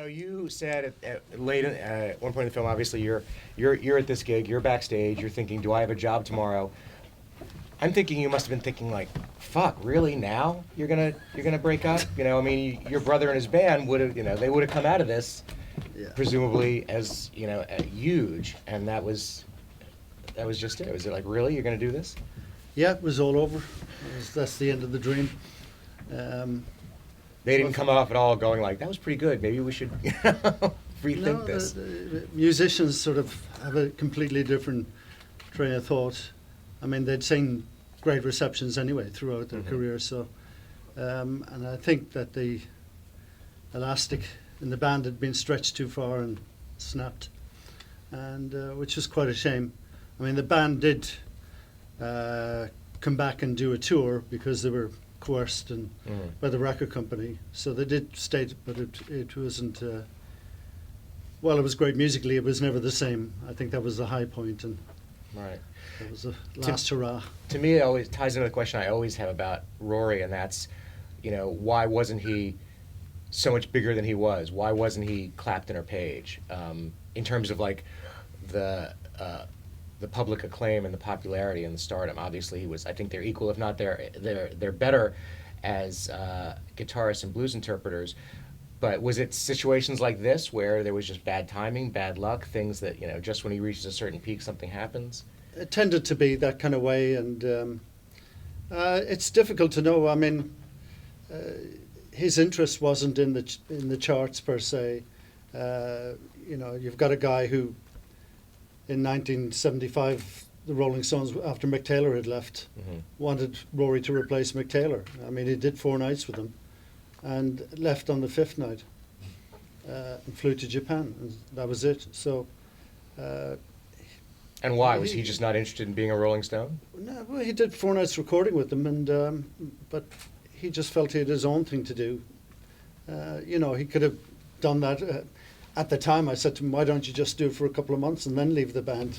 you said at one point in the film, obviously you're at this gig, you're backstage, you're thinking, do I have a job tomorrow? I'm thinking you must have been thinking like, fuck, really now you're gonna break up? I mean, your brother and his band would have, they would have come out of this, presumably as huge, and that was just it. Was it like, really, you're gonna do this? Yeah, it was all over. That's the end of the dream. They didn't come off at all going like, that was pretty good. Maybe we should rethink this. The musicians sort of have a completely different train of thought. I mean, they'd seen great receptions anyway throughout their career. So, and I think that the elastic in the band had been stretched too far and snapped, and which was quite a shame. I mean, the band did come back and do a tour because they were coerced by the record company. So they did stay, but it wasn't. Well, it was great musically. It was never the same. I think that was the high point, and right. That was the last hurrah. To me, it always ties into the question I always have about Rory, and that's, why wasn't he so much bigger than he was? Why wasn't he Clapton or Page? In terms of like the public acclaim and the popularity and the stardom. Obviously, he was. I think they're equal, if not they're better as guitarists and blues interpreters. But was it situations like this where there was just bad timing, bad luck, things that just when he reaches a certain peak, something happens? It tended to be that kind of way, and it's difficult to know. I mean, his interest wasn't in the charts per se. You've got a guy who, in 1975, the Rolling Stones, after Mick Taylor had left, wanted Rory to replace Mick Taylor. I mean, he did 4 nights with them, and left on the 5th night, and flew to Japan, and that was it. So. And why? Was he just not interested in being a Rolling Stone? No, well, he did 4 nights recording with them, and but he just felt he had his own thing to do. He could have done that. At the time, I said to him, why don't you just do it for a couple of months and then leave the band?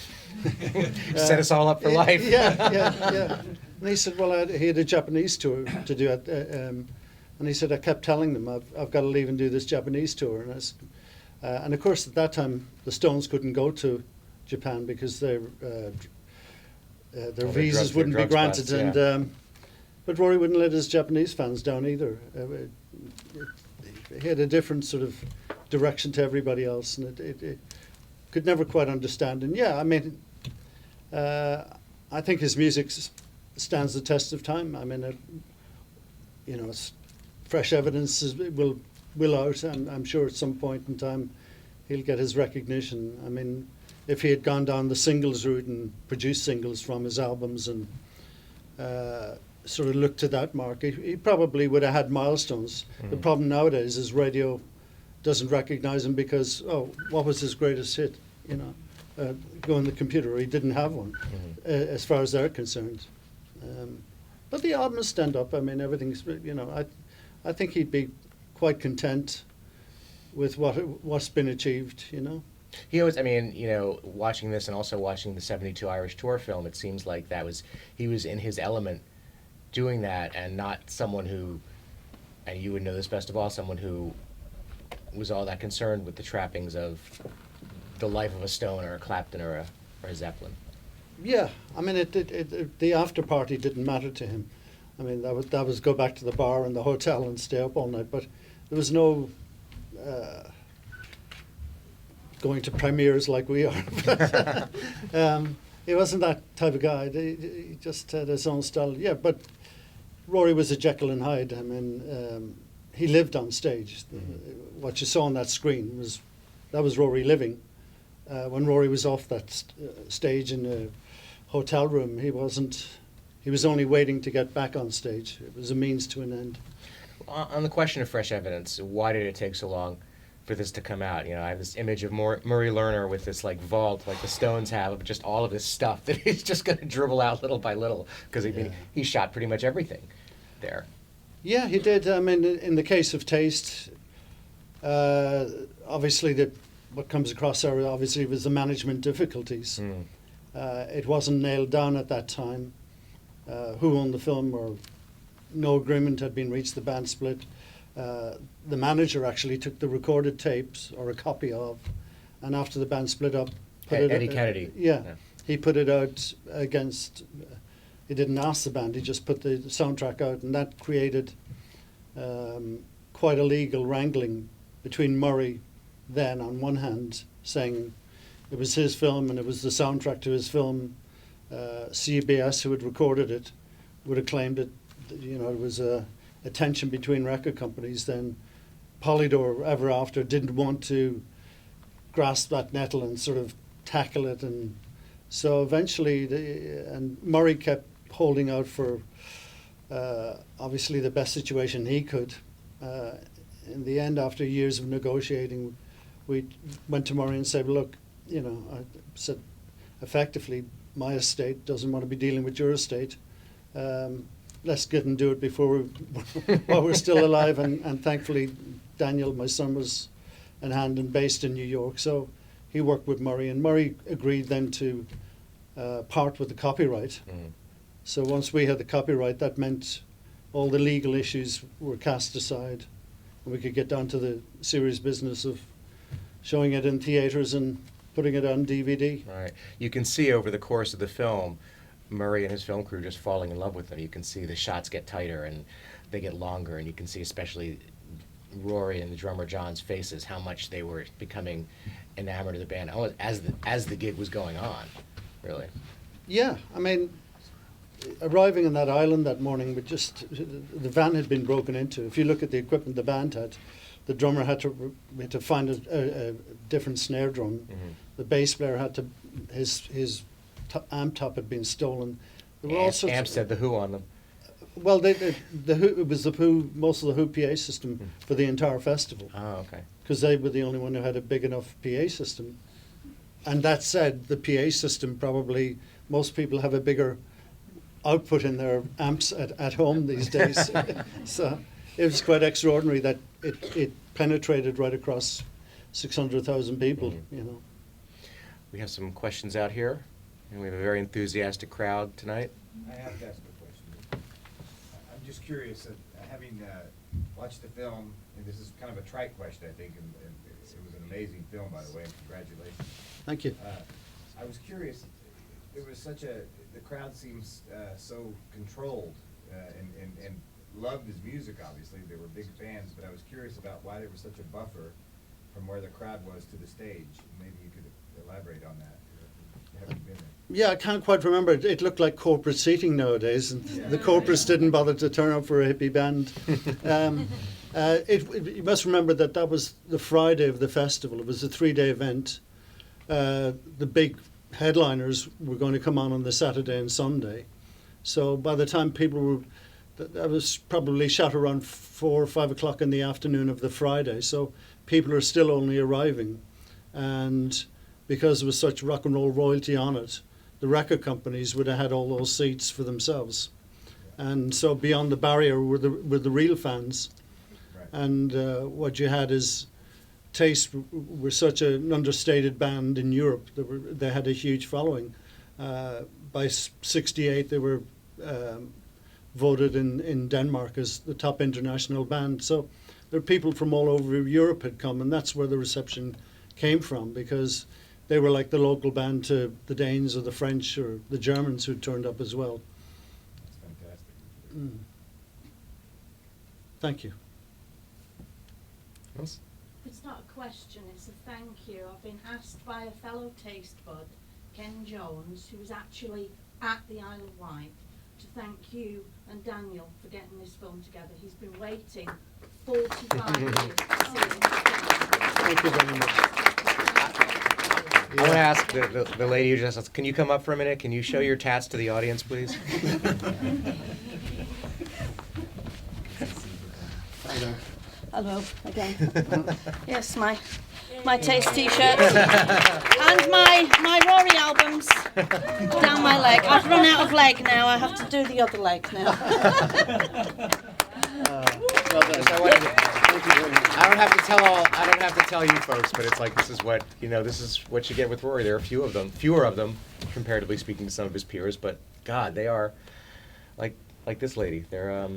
Set us all up for life. Yeah. And he said, well, he had a Japanese tour to do it. And he said, I kept telling them, I've got to leave and do this Japanese tour. And of course, at that time, the Stones couldn't go to Japan because their visas wouldn't be granted, and but Rory wouldn't let his Japanese fans down either. He had a different sort of direction to everybody else, and it could never quite understand. And I mean, I think his music stands the test of time. I mean, it's fresh evidence will out, and I'm sure at some point in time he'll get his recognition. I mean, if he had gone down the singles route and produced singles from his albums and sort of looked to that mark, he probably would have had milestones. The problem nowadays is radio doesn't recognize him because, what was his greatest hit? Go on the computer. He didn't have one, as far as they're concerned. But the albums stand up. I mean, everything's, I think he'd be quite content with what's been achieved, He always, watching this and also watching the 72 Irish Tour film, it seems like he was in his element doing that, and not someone who, and you would know this best of all, someone who was all that concerned with the trappings of the life of a Stone or a Clapton or a Zeppelin. Yeah, I mean, the after party didn't matter to him. I mean, that was go back to the bar and the hotel and stay up all night, but there was no going to premieres like we are. He wasn't that type of guy. He just had his own style. Yeah, but Rory was a Jekyll and Hyde. I mean, he lived on stage. What you saw on that screen was Rory living. When Rory was off that stage in a hotel room, he wasn't. He was only waiting to get back on stage. It was a means to an end. On the question of fresh evidence, why did it take so long for this to come out? I have this image of Murray Lerner with this like vault, like the Stones have, of just all of this stuff that he's just going to dribble out little by little, because he shot pretty much everything there. Yeah, he did. I mean, in the case of Taste, obviously what comes across there obviously was the management difficulties. It wasn't nailed down at that time who owned the film, or no agreement had been reached. The band split. The manager actually took the recorded tapes, or a copy of, and after the band split up, Eddie Kennedy. Yeah, he put it out against. He didn't ask the band; he just put the soundtrack out, and that created quite a legal wrangling between Murray, then on one hand, saying it was his film and it was the soundtrack to his film. CBS, who had recorded it, would have claimed it. You know, it was a tension between record companies. Then Polydor, ever after, didn't want to grasp that nettle and sort of tackle it, and so eventually, and Murray kept holding out for obviously the best situation he could. In the end, after years of negotiating, we went to Murray and said, "Look, you know," I said, effectively, my estate doesn't want to be dealing with your estate. Let's get and do it before while we're still alive. And thankfully, Daniel, my son, was in hand and based in New York, so he worked with Murray, and Murray agreed then to part with the copyright. Mm. So once we had the copyright, that meant all the legal issues were cast aside, and we could get down to the serious business of showing it in theatres and putting it on DVD. Right. You can see over the course of the film, Murray and his film crew just falling in love with them. You can see the shots get tighter and they get longer, and you can see especially Rory and the drummer John's faces, how much they were becoming enamored of the band as the gig was going on, really. Yeah, I mean, arriving on that island that morning, the van had been broken into. If you look at the equipment the band had, the drummer had to find a different snare drum. Mm-hmm. The bass player had to, his amp top had been stolen. There were all sorts amps had the Who on them. Well, the Who, it was the Who, most of the Who PA system for the entire festival. Oh, okay. Because they were the only one who had a big enough PA system. And that said, the PA system probably, most people have a bigger output in their amps at home these days. So it was quite extraordinary that it penetrated right across 600,000 people, you know. We have some questions out here, and we have a very enthusiastic crowd tonight. I have to ask a question. I'm just curious, having watched the film, and this is kind of a trite question, I think, and it was an amazing film, by the way, and congratulations. Thank you. I was curious, the crowd seems so controlled and loved his music, obviously. They were big fans, but I was curious about why there was such a buffer from where the crowd was to the stage. Maybe you could elaborate on that. Having been there. Yeah, I can't quite remember. It looked like corporate seating nowadays, and the corporates didn't bother to turn up for a hippie band. You must remember that was the Friday of the festival. It was a 3-day event. The big headliners were going to come on the Saturday and Sunday. So by the time people were, that was probably shot around 4 or 5 o'clock in the afternoon of the Friday. So people are still only arriving. And because there was such rock and roll royalty on it, the record companies would have had all those seats for themselves. And so beyond the barrier were the real fans. Right. And what you had is Taste were such an understated band in Europe. They had a huge following. By 68, they were voted in Denmark as the top international band. So there were people from all over Europe had come, and that's where the reception came from, because they were like the local band to the Danes or the French or the Germans who turned up as well. That's fantastic. Mm. Thank you. Yes? It's not a question, it's a thank you. I've been asked by a fellow taste bud, Ken Jones, who was actually at the Isle of Wight, to thank you and Daniel for getting this film together. He's been waiting 45 years to see it. Thank you very much. I want to ask the lady who just asked, can you come up for a minute? Can you show your tats to the audience, please? Hello again. Yes, my Taste t-shirts and my Rory albums down my leg. I've run out of leg now. I have to do the other leg now. I don't have to tell you folks, but it's like this is what you get with Rory. There are fewer of them, comparatively speaking to some of his peers. But God, they are like this lady. They're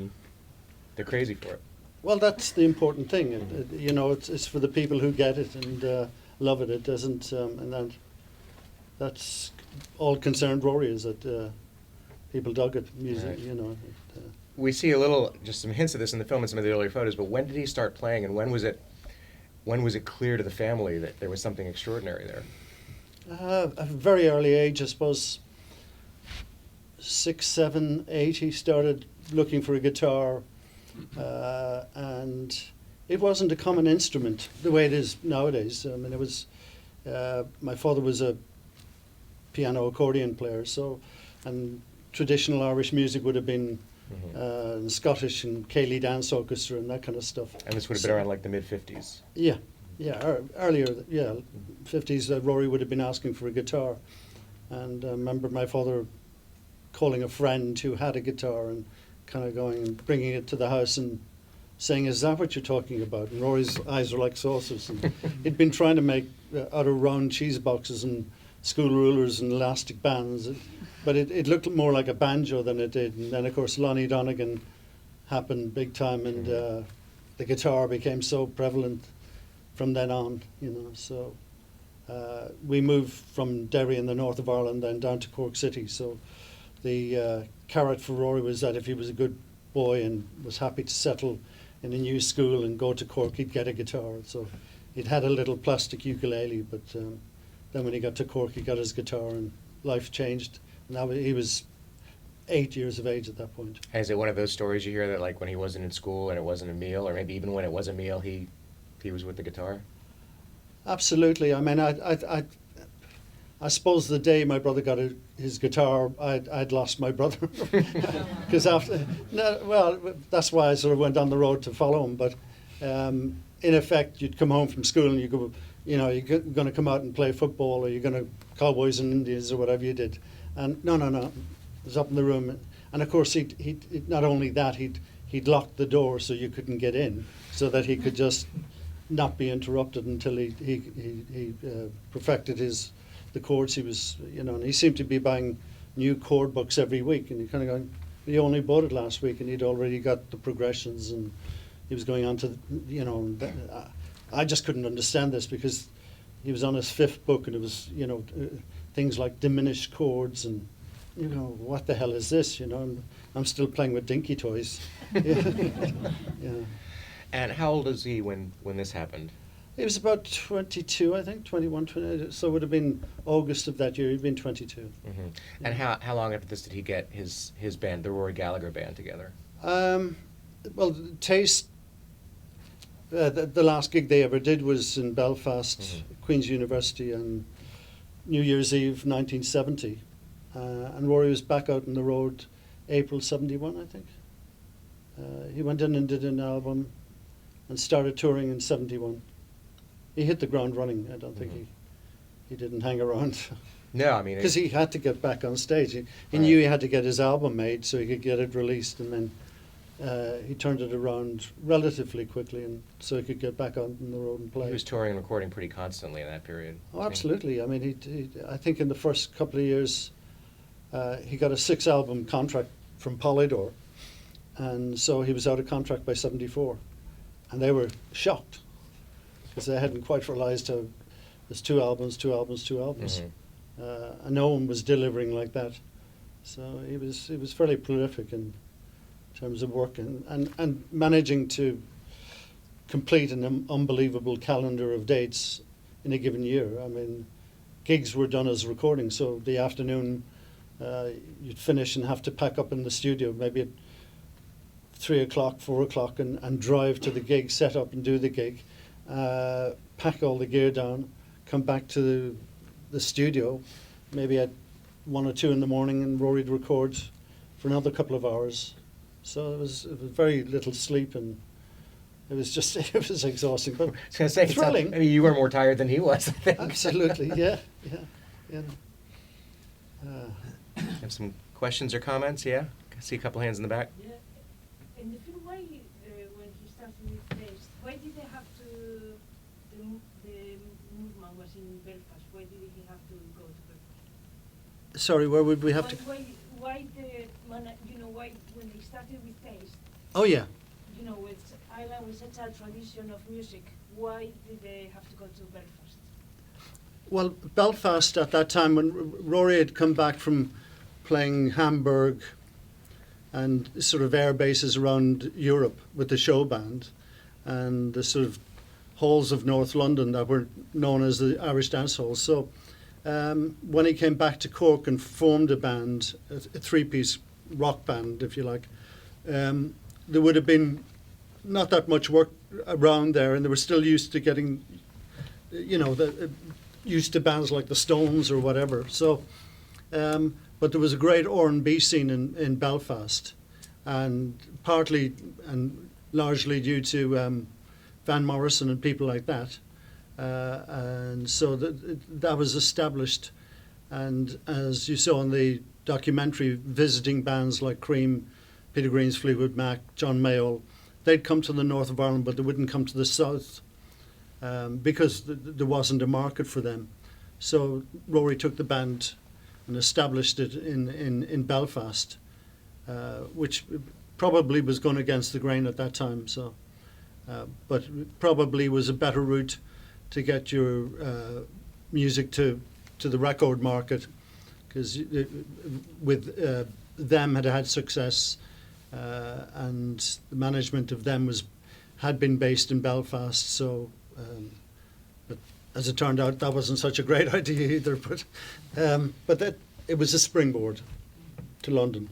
crazy for it. Well, that's the important thing. You know, it's for the people who get it and love it. It doesn't, and that's all concerned Rory is that people dug it, music, Right. you know. We see just some hints of this in the film and some of the earlier photos, but when did he start playing, and when was it clear to the family that there was something extraordinary there? At a very early age, I suppose, 6, 7, 8, he started looking for a guitar, and it wasn't a common instrument the way it is nowadays. I mean, it was, my father was a piano accordion player, so, and traditional Irish music would have been Scottish and Ceilidh Dance Orchestra and that kind of stuff. And this would have been around like the mid-50s. Yeah, earlier, 50s, Rory would have been asking for a guitar. And I remember my father calling a friend who had a guitar and kind of going and bringing it to the house and saying, "Is that what you're talking about?" And Rory's eyes were like saucers. And he'd been trying to make out of round cheese boxes and school rulers and elastic bands, but it looked more like a banjo than it did. And then, of course, Lonnie Donegan happened big time, and the guitar became so prevalent from then on, you know. So we moved from Derry in the north of Ireland then down to Cork City. So the carrot for Rory was that if he was a good boy and was happy to settle in a new school and go to Cork, he'd get a guitar. So he'd had a little plastic ukulele, but then when he got to Cork, he got his guitar, and life changed. Now he was 8 years of age at that point. Is it one of those stories you hear that, like, when he wasn't in school and it wasn't a meal, or maybe even when it was a meal, he was with the guitar? Absolutely. I mean, I suppose the day my brother got his guitar, I'd lost my brother. Because that's why I sort of went on the road to follow him. But in effect, you'd come home from school and you go, you know, you're going to come out and play football, or you're going to Cowboys and Indians or whatever you did. And no, it was up in the room. And of course, he'd not only that, he'd locked the door so you couldn't get in, so that he could just not be interrupted until he perfected the chords he was, you know. And he seemed to be buying new chord books every week, and he kind of going, he only bought it last week, and he'd already got the progressions, and he was going on to, you know. I just couldn't understand this because he was on his 5th book, and it was, you know, things like diminished chords, and you know, what the hell is this, you know? And I'm still playing with dinky toys. Yeah. And how old was he when this happened? He was about 22, I think, 21, 22. So it would have been August of that year. He'd been 22. Mm-hmm. And how long after this did he get his band, the Rory Gallagher band, together? Well, Taste, the last gig they ever did was in Belfast, Queen's University, on New Year's Eve, 1970. And Rory was back out on the road April 71, I think. He went in and did an album and started touring in 71. He hit the ground running. I don't think he didn't hang around. No, I mean... Because he had to get back on stage. He Right. knew he had to get his album made so he could get it released, and then he turned it around relatively quickly, and so he could get back on the road and play. He was touring and recording pretty constantly in that period. Oh, absolutely. I mean, I think in the first couple of years, he got a 6-album contract from Polydor, and so he was out of contract by 74. And they were shocked, because they hadn't quite realised how there's 2 albums. And no one was delivering like that. So he was fairly prolific in terms of work and managing to complete an unbelievable calendar of dates in a given year. I mean, gigs were done as recordings, so the afternoon you'd finish and have to pack up in the studio maybe at 3 o'clock, 4 o'clock, and drive to the gig, set up and do the gig, pack all the gear down, come back to the studio, maybe at 1 or 2 in the morning, and Rory'd record for another couple of hours. So it was very little sleep, and it was exhausting, but I was going to say, thrilling. I mean, you were more tired than he was, I think. Absolutely, yeah. Have some questions or comments? Yeah? I see a couple hands in the back. Yeah. In the film, why, when he started with Taste, why did they have to, the movement was in Belfast, why did he have to go to Belfast? Sorry, where would we have to... Why when they started with Taste, Oh, yeah. you know, with Ireland with such a tradition of music, why did they have to go to Belfast? Well, Belfast at that time, when Rory had come back from playing Hamburg and sort of air bases around Europe with the show band and the sort of halls of North London that were known as the Irish dance halls. So when he came back to Cork and formed a band, a three-piece rock band, if you like, there would have been not that much work around there, and they were still used to getting, you know, used to bands like the Stones or whatever. So, but there was a great R&B scene in Belfast, and partly and largely due to Van Morrison and people like that. And so that was established. And as you saw in the documentary, visiting bands like Cream, Peter Green's Fleetwood Mac, John Mayall, they'd come to the north of Ireland, but they wouldn't come to the south because there wasn't a market for them. So Rory took the band and established it in Belfast, which probably was going against the grain at that time. So, but probably was a better route to get your music to the record market, because with them had success, and the management of them had been based in Belfast. So, but as it turned out, that wasn't such a great idea either. But that it was a springboard to London.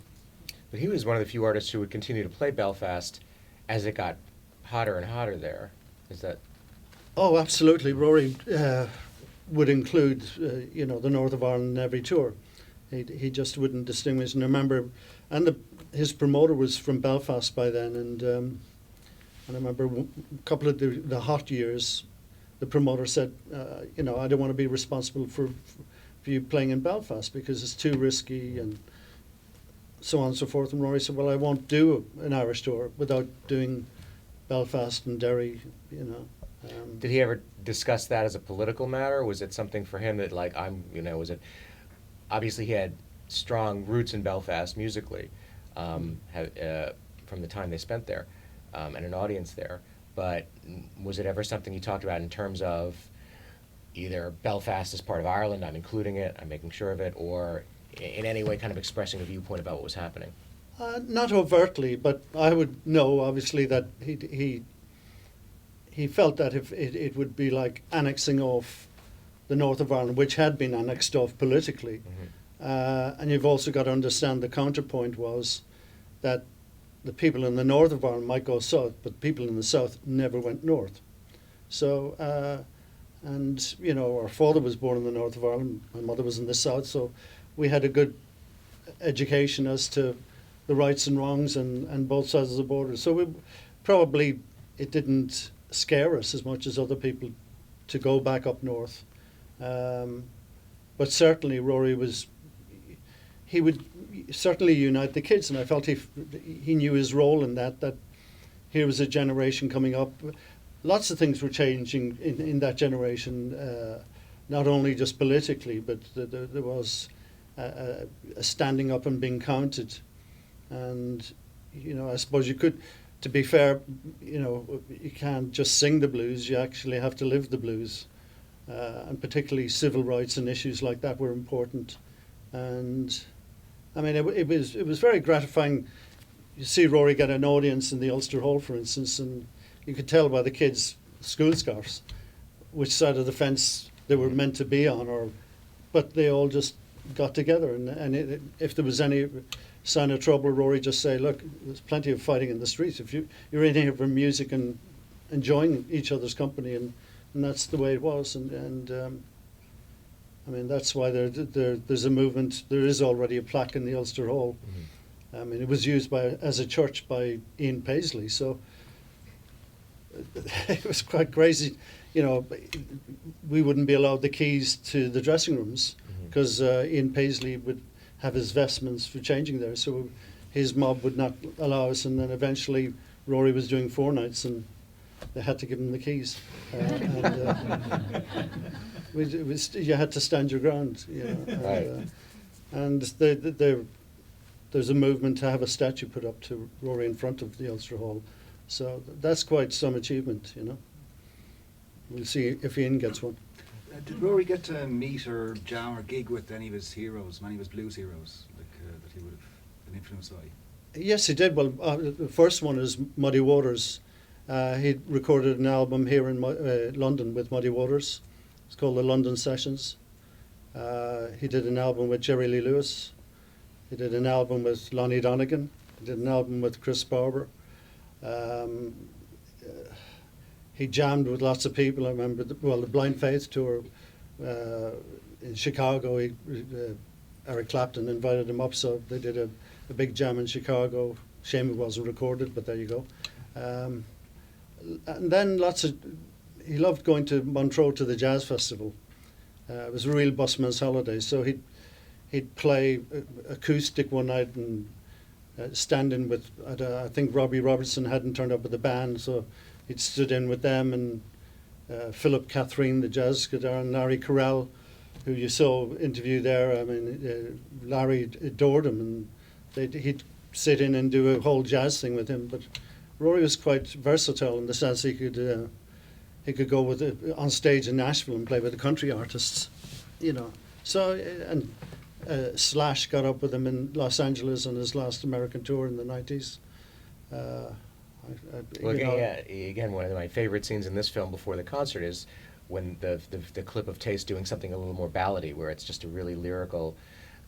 But he was one of the few artists who would continue to play Belfast as it got hotter and hotter there. Is that? Oh, absolutely. Rory would include, you know, the north of Ireland in every tour. He just wouldn't distinguish. And I remember, his promoter was from Belfast by then, and I remember a couple of the hot years, the promoter said, you know, I don't want to be responsible for you playing in Belfast because it's too risky and so on and so forth. And Rory said, well, I won't do an Irish tour without doing Belfast and Derry, you know. Did he ever discuss that as a political matter? Was it something for him that, like, was it, obviously he had strong roots in Belfast musically, from the time they spent there, and an audience there, but was it ever something he talked about in terms of either Belfast as part of Ireland, I'm including it, I'm making sure of it, or in any way kind of expressing a viewpoint about what was happening? Not overtly, but I would know, obviously, that he felt that if it would be like annexing off the north of Ireland, which had been annexed off politically. Mm-hmm. And you've also got to understand the counterpoint was that the people in the north of Ireland might go south, but people in the south never went north. So, and, you know, our father was born in the north of Ireland, my mother was in the south, so we had a good education as to the rights and wrongs and both sides of the border. So it didn't scare us as much as other people to go back up north. But certainly Rory he would certainly unite the kids, and I felt he knew his role in that here was a generation coming up. Lots of things were changing in that generation, not only just politically, but there was a standing up and being counted. And, you know, I suppose you could, to be fair, you know, you can't just sing the blues, you actually have to live the blues. And particularly civil rights and issues like that were important. And I mean, it was very gratifying. You see Rory get an audience in the Ulster Hall, for instance, and you could tell by the kids' school scarves which side of the fence they were meant to be on, but they all just got together. And if there was any sign of trouble, Rory just say, look, there's plenty of fighting in the streets. If you're in here for music and enjoying each other's company, and that's the way it was. And I mean, that's why there's a movement. There is already a plaque in the Ulster Hall. Mm-hmm. I mean, it was used as a church by Ian Paisley, so it was quite crazy. You know, we wouldn't be allowed the keys to the dressing rooms because Ian Paisley would have his vestments for changing there, so his mob would not allow us. And then eventually Rory was doing 4 nights and they had to give him the keys. You had to stand your ground, you know. Right. And there's a movement to have a statue put up to Rory in front of the Ulster Hall, So that's quite some achievement, you know. We'll see if Ian gets one. Did Rory get to meet or jam or gig with any of his heroes, many of his blues heroes, that he would have been influenced by? Yes, he did. Well, the first one is Muddy Waters. He recorded an album here in London with Muddy Waters. It's called the London Sessions. He did an album with Jerry Lee Lewis. He did an album with Lonnie Donegan. He did an album with Chris Barber. He jammed with lots of people. I remember, the Blind Faith tour in Chicago. Eric Clapton invited him up, so they did a big jam in Chicago. Shame it wasn't recorded, but there you go. And then he loved going to Montreux to the jazz festival. It was a real busman's holiday, so he'd play acoustic one night and stand in with, I think Robbie Robertson hadn't turned up with the band, so he'd stood in with them, and Philip Catherine, the jazz guitar, and Larry Correll, who you saw interview there. I mean, Larry adored him, and he'd sit in and do a whole jazz thing with him. But Rory was quite versatile in the sense he could go on stage in Nashville and play with the country artists, you know. So and Slash got up with him in Los Angeles on his last American tour in the 90s. Again, one of my favorite scenes in this film before the concert is when the clip of Taste doing something a little more ballady, where it's just a really lyrical,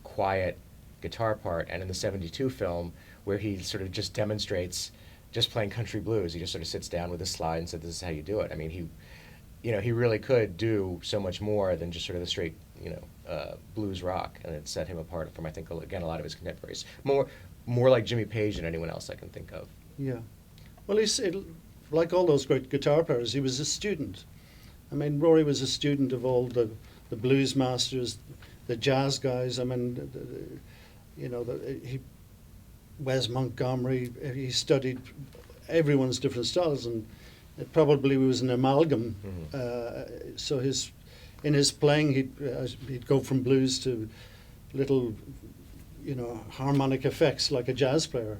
quiet guitar part, and in the '72 film where he sort of just demonstrates just playing country blues. He just sort of sits down with a slide and said, "This is how you do it." I mean, he really could do so much more than just sort of the straight, blues rock, and it set him apart from, I think, again, a lot of his contemporaries. More like Jimmy Page than anyone else I can think of. Yeah. Well, like all those great guitar players, he was a student. I mean, Rory was a student of all the blues masters, the jazz guys. I mean, Wes Montgomery, he studied everyone's different styles, and it probably was an amalgam. Mm-hmm. So in his playing, he'd go from blues to little, harmonic effects like a jazz player.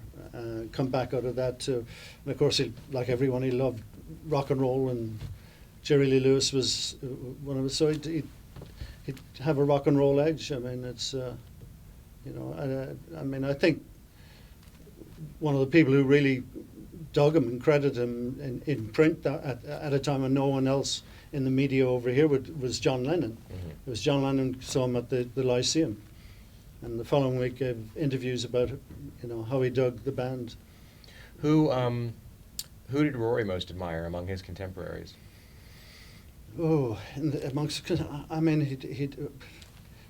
Come back out of that to, and of course, like everyone, he loved rock and roll, and Jerry Lee Lewis was one of us. So he'd have a rock and roll edge. I mean, it's, I think one of the people who really dug him and credited him in print at a time when no one else in the media over here was John Lennon. Mm-hmm. It was John Lennon who saw him at the Lyceum. And the following week gave interviews about, how he dug the band. Who did Rory most admire among his contemporaries? Oh, he'd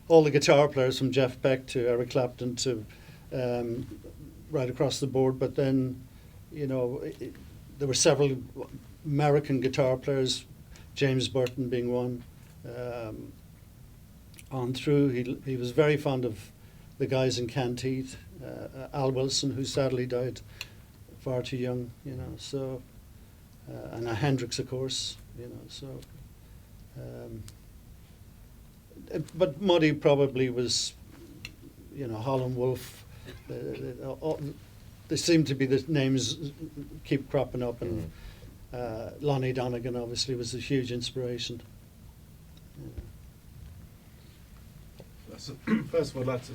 all the guitar players from Jeff Beck to Eric Clapton to right across the board. But then, there were several American guitar players, James Burton being one. On through, he was very fond of the guys in Canteith, Al Wilson, who sadly died far too young, so, and Hendrix, of course, so. But Muddy probably was, Holland Wolf. There seem to be the names keep cropping up, and Lonnie Donegan obviously was a huge inspiration. So, first of all, I'd like to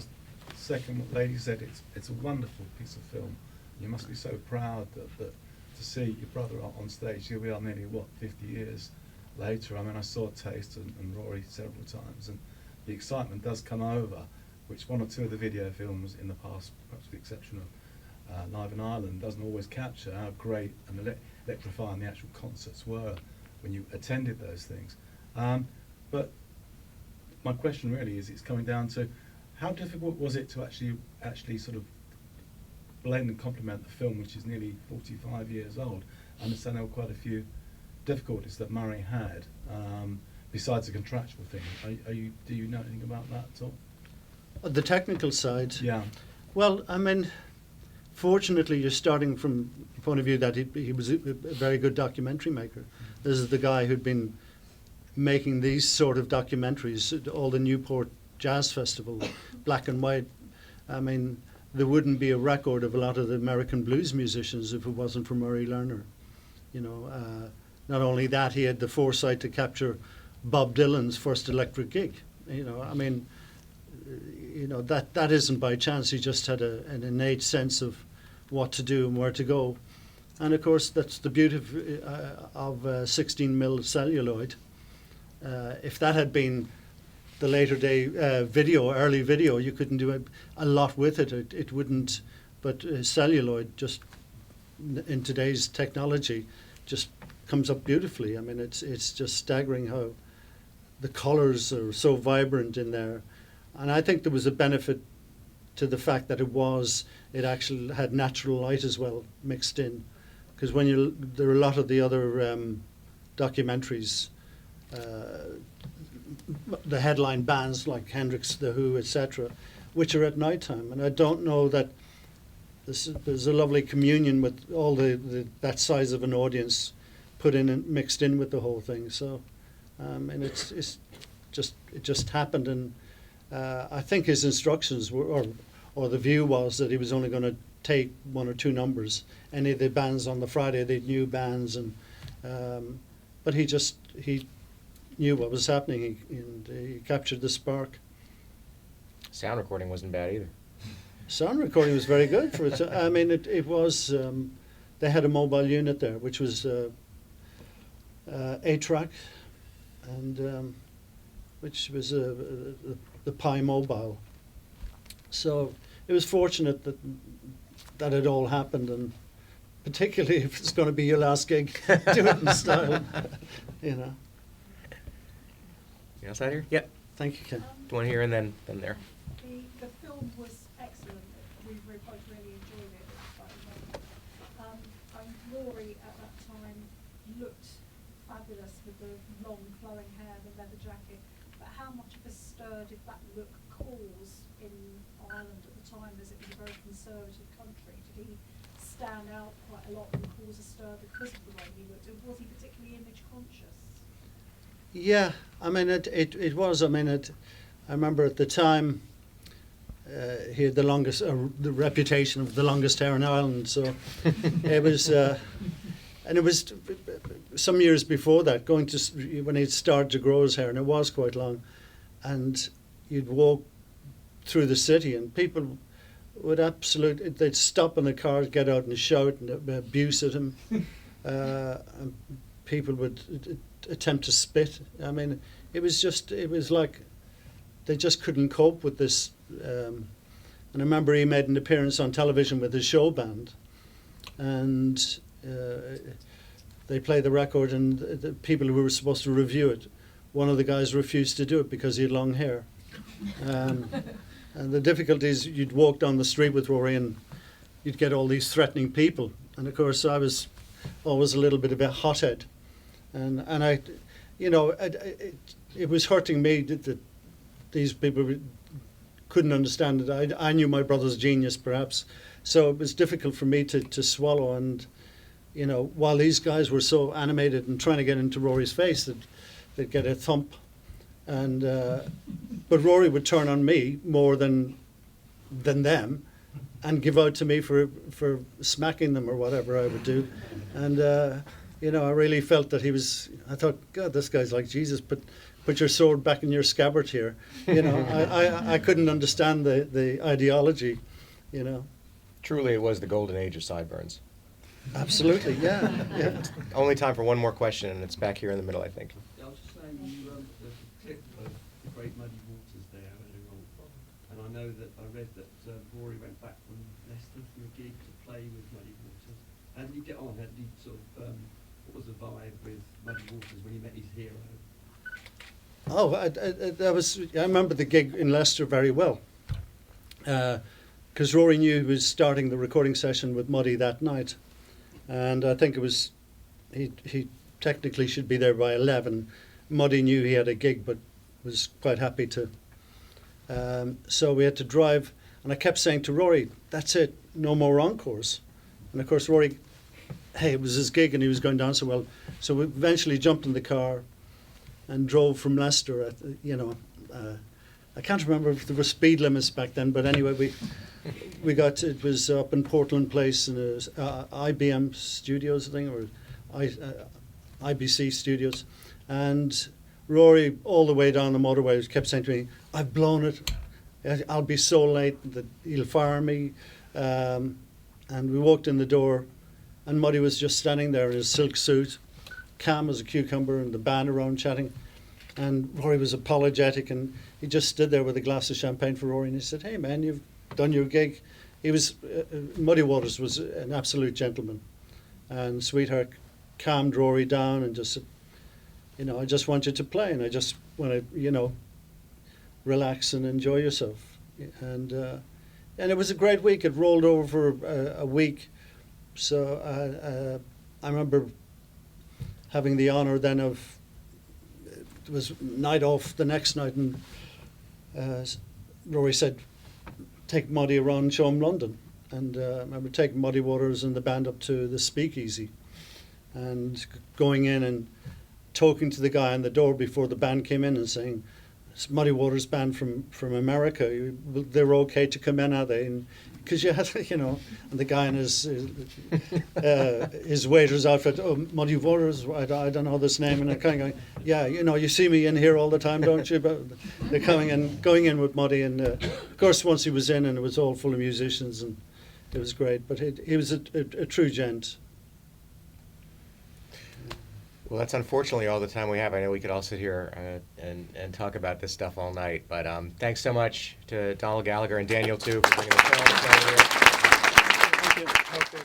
second what Lady said. It's a wonderful piece of film. You must be so proud that to see your brother on stage. Here we are, nearly 50 years later. I mean, I saw Taste and Rory several times, and the excitement does come over, which one or two of the video films in the past, perhaps with the exception of Live in Ireland, doesn't always capture how great and electrifying the actual concerts were when you attended those things. But my question really is, it's coming down to how difficult was it to actually sort of blend and complement the film, which is nearly 45 years old? I understand there were quite a few difficulties that Murray had, besides the contractual thing. Do you know anything about that at all? The technical side? Yeah. Well, I mean, fortunately, you're starting from the point of view that he was a very good documentary maker. This is the guy who'd been making these sort of documentaries, all the Newport Jazz Festival, Black and White. I mean, there wouldn't be a record of a lot of the American blues musicians if it wasn't for Murray Lerner. You know, not only that, he had the foresight to capture Bob Dylan's first electric gig. You know, I mean, you know, that isn't by chance. He just had an innate sense of what to do and where to go. And of course, that's the beauty of 16 mil celluloid. If that had been the later day early video, you couldn't do a lot with it. It wouldn't. But celluloid, just in today's technology, just comes up beautifully. I mean, it's just staggering how the colours are so vibrant in there. And I think there was a benefit to the fact that it actually had natural light as well mixed in. Because there are a lot of the other documentaries, the headline bands like Hendrix, The Who, etc., which are at night time. And I don't know that there's a lovely communion with all that size of an audience put in and mixed in with the whole thing. So, and it just happened. And I think his instructions were, or the view was that he was only going to take one or two numbers. Any of the bands on the Friday, they knew bands, and but he knew what was happening, and he captured the spark. Sound recording wasn't bad either. Sound recording was very good for it. I mean, it was. They had a mobile unit there, which was 8-track, and which was the Pi Mobile. So it was fortunate that it all happened, and particularly if it's going to be your last gig, do it in style, you know. You outside here? Yep. Thank you, Ken. One here and then there. The film was excellent. We both really enjoyed it. And Rory at that time looked fabulous with the long flowing hair, the leather jacket. But how much of a stir did that look cause in Ireland at the time, as it was a very conservative country? Did he stand out quite a lot and cause a stir because of the way he looked? And was he particularly image conscious? Yeah, I mean, it was. I mean, I remember at the time he had the reputation of the longest hair in Ireland. So it was, and it was some years before that, when he started to grow his hair, and it was quite long. And you'd walk through the city, and people would they'd stop in the car, get out and shout and abuse at him. And people would attempt to spit. I mean, it was like they just couldn't cope with this. And I remember he made an appearance on television with his show band, and they played the record, and the people who were supposed to review it, one of the guys refused to do it because he had long hair. And the difficulty is you'd walk down the street with Rory and you'd get all these threatening people. And of course I was always a little bit of a hothead. And I, you know, it was hurting me that these people couldn't understand it. I knew my brother's genius, perhaps, so it was difficult for me to swallow. And, you know, while these guys were so animated and trying to get into Rory's face, that they'd get a thump. And but Rory would turn on me more than them, and give out to me for smacking them or whatever I would do. And you know, I really felt that I thought, God, this guy's like Jesus. Put your sword back in your scabbard here. You know, I couldn't understand the ideology. You know. Truly, it was the golden age of sideburns. Absolutely, yeah. Only time for one more question, and it's back here in the middle, I think. Yeah, I was just saying, there's a clip of the Great Muddy Waters there, and I know that I read that Rory went back from Leicester for a gig to play with Muddy Waters. How did you get on? How did you sort of, what was the vibe with Muddy Waters when he met his hero? Oh, I remember the gig in Leicester very well, because Rory knew he was starting the recording session with Muddy that night. And I think it was, he technically should be there by 11. Muddy knew he had a gig, but was quite happy to. So we had to drive, and I kept saying to Rory, that's it, no more encores. And of course Rory, hey, it was his gig and he was going down so well. So we eventually jumped in the car and drove from Leicester, I can't remember if there were speed limits back then, but anyway, we got, it was up in Portland Place, and it was IBM Studios, I think, or IBC Studios, and Rory, all the way down the motorway, kept saying to me, "I've blown it. I'll be so late that he'll fire me." And we walked in the door, and Muddy was just standing there in his silk suit, calm as a cucumber, and the band around chatting. And Rory was apologetic, and he just stood there with a glass of champagne for Rory, and he said, "Hey man, you've done your gig." He was Muddy Waters was an absolute gentleman, and Sweetheart calmed Rory down and just said, "You know, I just want you to play, and I just want to, you know, relax and enjoy yourself." And it was a great week. It rolled over for a week, so I remember having the honour then of, it was night off the next night, and Rory said, "Take Muddy around and show him London." And I remember taking Muddy Waters and the band up to the Speakeasy and going in and talking to the guy on the door before the band came in and saying, "It's Muddy Waters band from America. They're okay to come in, are they?" Because you had, you know, and the guy in his waiter's outfit, "Oh, Muddy Waters, I don't know this name," and they're kind of going, "Yeah, you know, you see me in here all the time, don't you?" But they're going in with Muddy, and of course once he was in, and it was all full of musicians, and it was great. But he was a true gent. Well, that's unfortunately all the time we have. I know we could all sit here and talk about this stuff all night, but thanks so much to Donal Gallagher and Daniel too for bringing the film. Thank you.